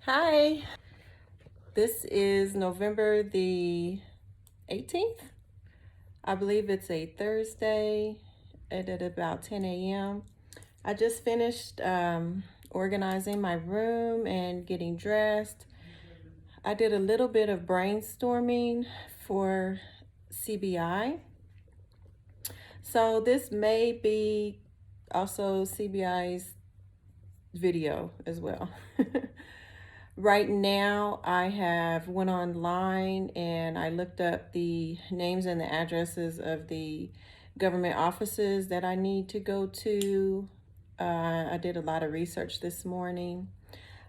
Hi, this is November the 18th. I believe it's a Thursday at about 10 a.m. I just finished organizing my room and getting dressed. I did a little bit of brainstorming for CBI. So this may be also CBI's video as well. Right now, I have went online and I looked up the names and the addresses of the government offices that I need to go to. I did a lot of research this morning.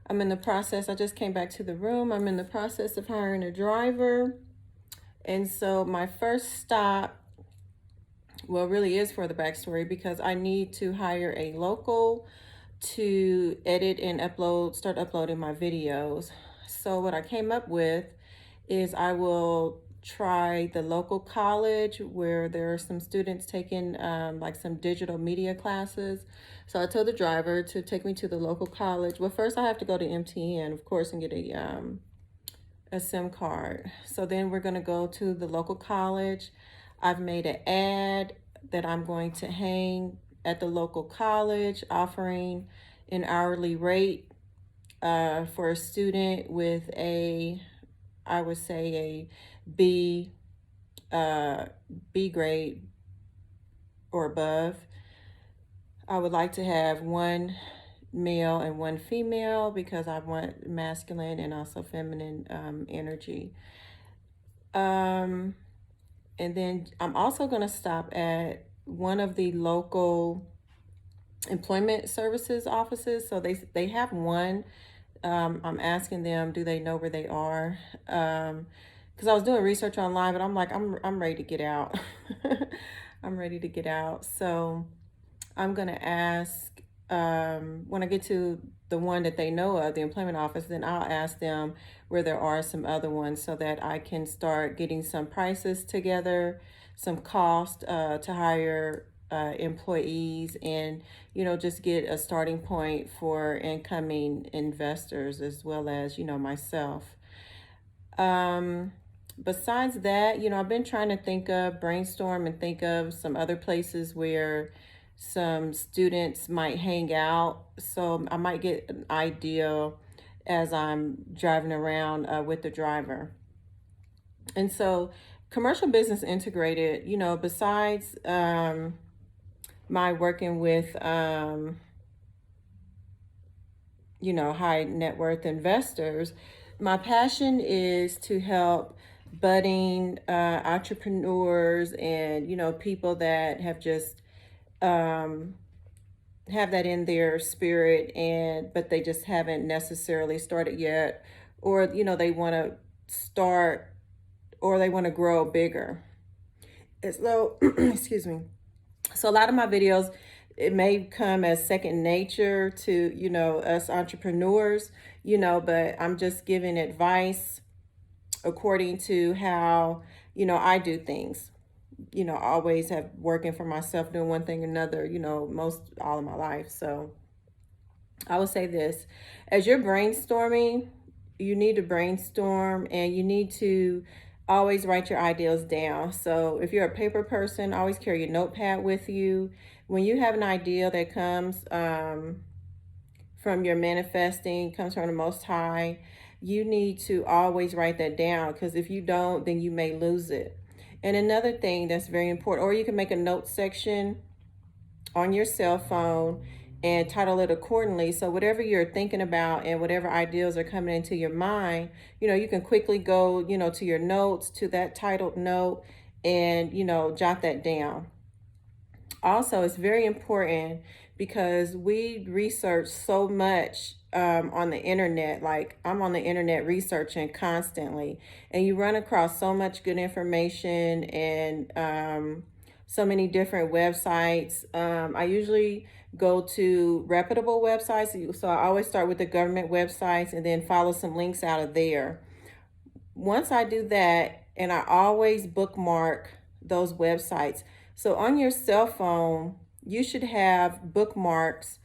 I'm in the process, I just came back to the room. I'm in the process of hiring a driver. And so my first stop, well, really is for the backstory because I need to hire a local to edit and start uploading my videos. So what I came up with is I will try the local college where there are some students taking like some digital media classes. So I told the driver to take me to the local college. Well, first I have to go to MTN, of course, and get a SIM card. So then we're gonna go to the local college. I've made an ad that I'm going to hang at the local college offering an hourly rate for a student with I would say a B, B grade or above. I would like to have one male and one female because I want masculine and also feminine energy. And then I'm also going to stop at one of the local employment services offices. So they have one. I'm asking them, do they know where they are? Because I was doing research online, but I'm like, I'm ready to get out. I'm ready to get out. So I'm gonna ask when I get to the one that they know of, the employment office, then I'll ask them where there are some other ones so that I can start getting some prices together, some cost to hire employees, and just get a starting point for incoming investors as well as myself. Besides that, I've been trying to brainstorm and think of some other places where some students might hang out. So I might get an idea as I'm driving around with the driver. And so commercial business integrated, besides my working with, high net worth investors, my passion is to help budding entrepreneurs and, people that have just have that in their spirit but they just haven't necessarily started yet, or they want to start or they want to grow bigger. And so excuse me. So a lot of my videos, it may come as second nature to us entrepreneurs, but I'm just giving advice according to how I do things. I always have working for myself, doing one thing or another, most all of my life. So I would say this: as you're brainstorming, you need to brainstorm and you need to always write your ideas down. So if you're a paper person, always carry your notepad with you. When you have an idea that comes from your manifesting, comes from the Most High, you need to always write that down, because if you don't, then you may lose it. And another thing that's very important, or you can make a note section on your cell phone and title it accordingly. So whatever you're thinking about and whatever ideas are coming into your mind, you can quickly go, to your notes, to that titled note, and, jot that down. Also, it's very important because we research so much on the internet. Like, I'm on the internet researching constantly, and you run across so much good information and so many different websites. I usually go to reputable websites, so I always start with the government websites and then follow some links out of there. Once I do that, and I always bookmark those websites. So on your cell phone, you should have bookmarks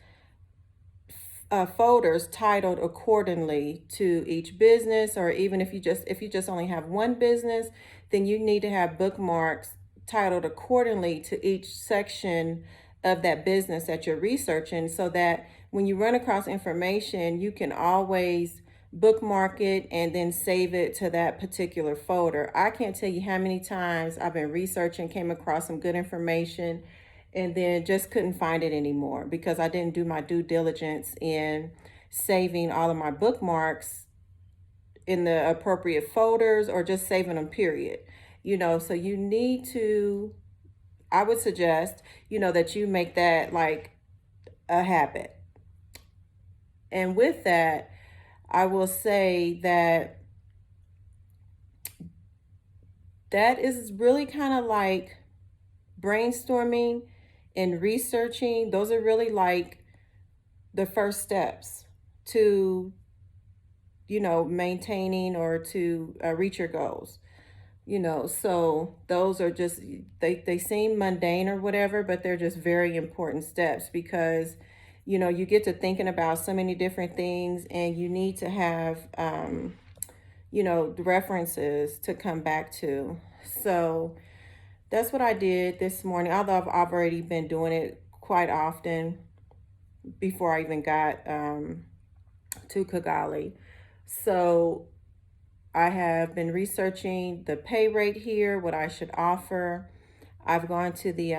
folders titled accordingly to each business, or even if you just only have one business, then you need to have bookmarks titled accordingly to each section of that business that you're researching, so that when you run across information, you can always bookmark it and then save it to that particular folder. I can't tell you how many times I've been researching, came across some good information, and then just couldn't find it anymore because I didn't do my due diligence in saving all of my bookmarks in the appropriate folders, or just saving them, period. So you need to, I would suggest, that you make that like a habit. And with that, I will say that that is really kind of like brainstorming and researching. Those are really like the first steps to, maintaining or to reach your goals. So those are just, they seem mundane or whatever, but they're just very important steps, because you get to thinking about so many different things, and you need to have references to come back to. So that's what I did this morning, although I've already been doing it quite often before I even got to Kigali. So I have been researching the pay rate here, what I should offer. I've gone to the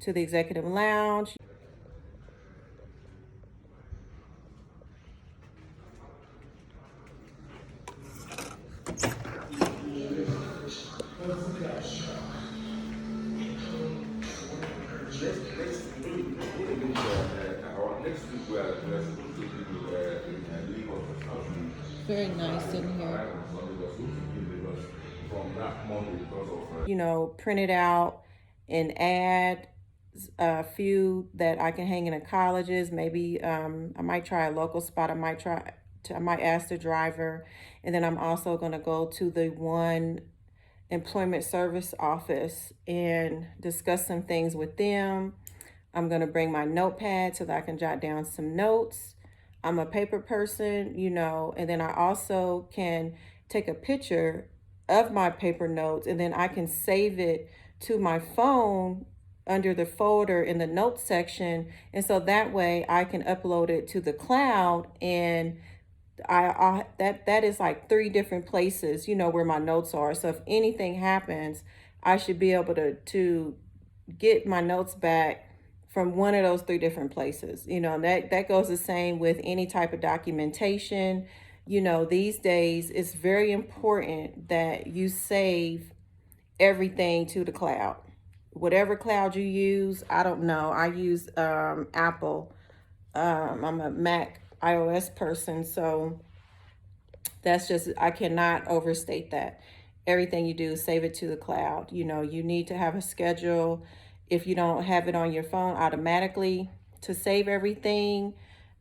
executive lounge. Very nice in here. Print it out and add a few that I can hang in the colleges. Maybe I might try a local spot. I might ask the driver, and then I'm also going to go to the one employment service office and discuss some things with them. I'm going to bring my notepad so that I can jot down some notes. I'm a paper person, and then I also can take a picture of my paper notes, and then I can save it to my phone under the folder in the notes section. And so that way I can upload it to the cloud, and that is like 3 different places, where my notes are. So if anything happens, I should be able to get my notes back from one of those 3 different places. That goes the same with any type of documentation. These days it's very important that you save everything to the cloud. Whatever cloud you use, I don't know. I use Apple. I'm a Mac iOS person, so that's just, I cannot overstate that. Everything you do, save it to the cloud. You need to have a schedule. If you don't have it on your phone automatically to save everything,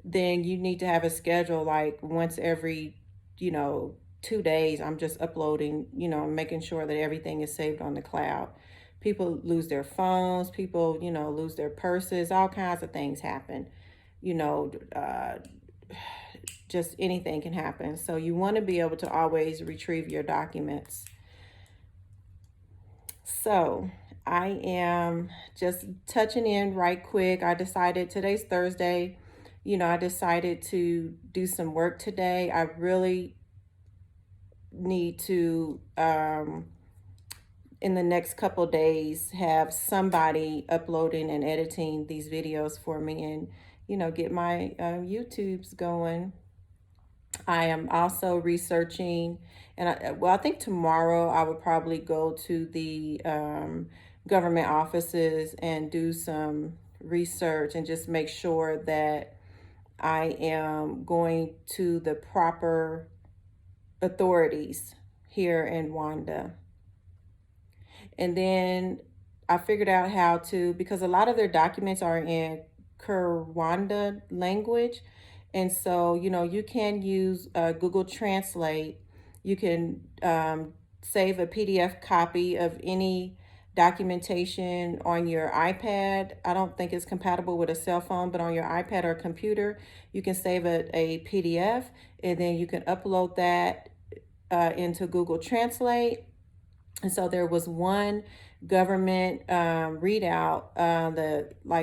then you need to have a schedule, like once every, 2 days, I'm just uploading, making sure that everything is saved on the cloud. People lose their phones, people, lose their purses, all kinds of things happen. Just anything can happen. So you want to be able to always retrieve your documents. So I am just touching in right quick. I decided, today's Thursday, I decided to do some work today. I really need to, in the next couple days, have somebody uploading and editing these videos for me, and, get my YouTubes going. I am also researching, and I think tomorrow I would probably go to the government offices and do some research and just make sure that I am going to the proper authorities here in Rwanda. And then I figured out how to, because a lot of their documents are in Rwanda language. And so, you can use Google Translate. You can save a PDF copy of any documentation on your iPad. I don't think it's compatible with a cell phone, but on your iPad or computer, you can save a PDF, and then you can upload that into Google Translate. And so there was one government readout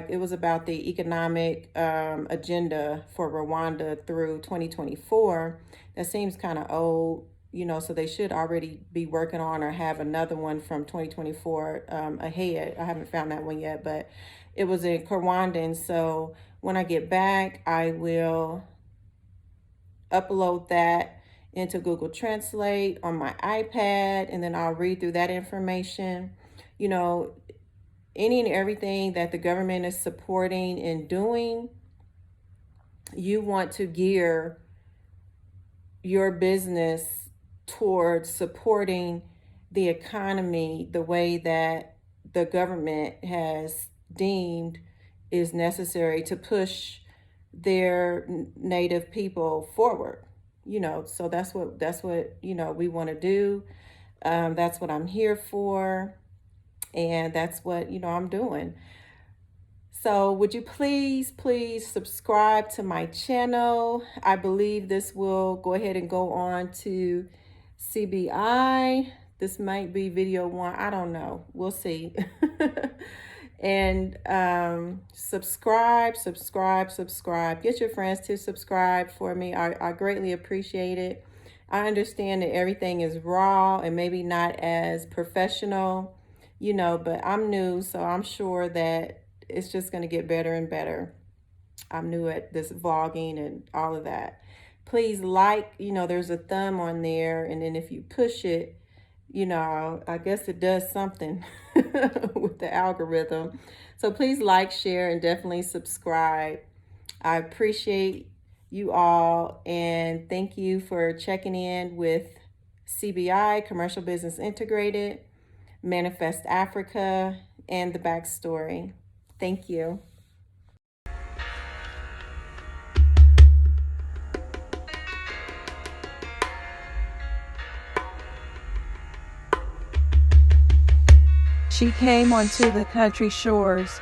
it was about the economic agenda for Rwanda through 2024. That seems kind of old, so they should already be working on or have another one from 2024 ahead. I haven't found that one yet, but it was in Rwanda. So when I get back, I will upload that into Google Translate on my iPad, and then I'll read through that information. Any and everything that the government is supporting and doing, you want to gear your business towards supporting the economy the way that the government has deemed is necessary to push their native people forward. So that's what we want to do. That's what I'm here for, and that's what I'm doing. So would you please subscribe to my channel? I believe this will go ahead and go on to CBI. This might be video 1. I don't know. We'll see. And subscribe. Get your friends to subscribe for me. I greatly appreciate it. I understand that everything is raw and maybe not as professional, but I'm new, so I'm sure that it's just going to get better and better. I'm new at this vlogging and all of that. Please there's a thumb on there, and then if you push it, I guess it does something with the algorithm. So please share, and definitely subscribe. I appreciate you all, and thank you for checking in with CBI, Commercial Business Integrated, Manifest Africa, and the backstory. Thank you. She came onto the country shores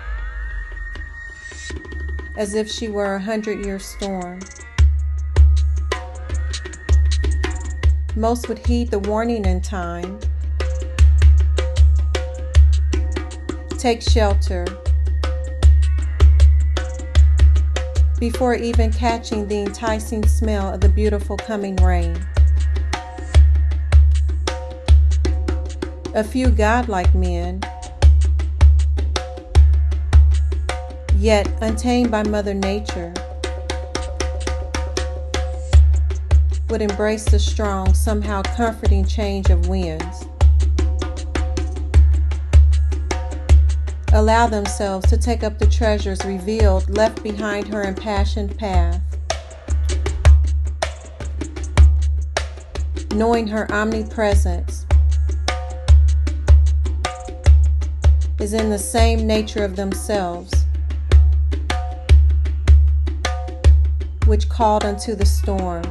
as if she were a 100-year storm. Most would heed the warning in time. Take shelter before even catching the enticing smell of the beautiful coming rain. A few godlike men, yet untamed by Mother Nature, would embrace the strong, somehow comforting change of winds. Allow themselves to take up the treasures revealed, left behind her impassioned path. Knowing her omnipresence is in the same nature of themselves, which called unto the storm.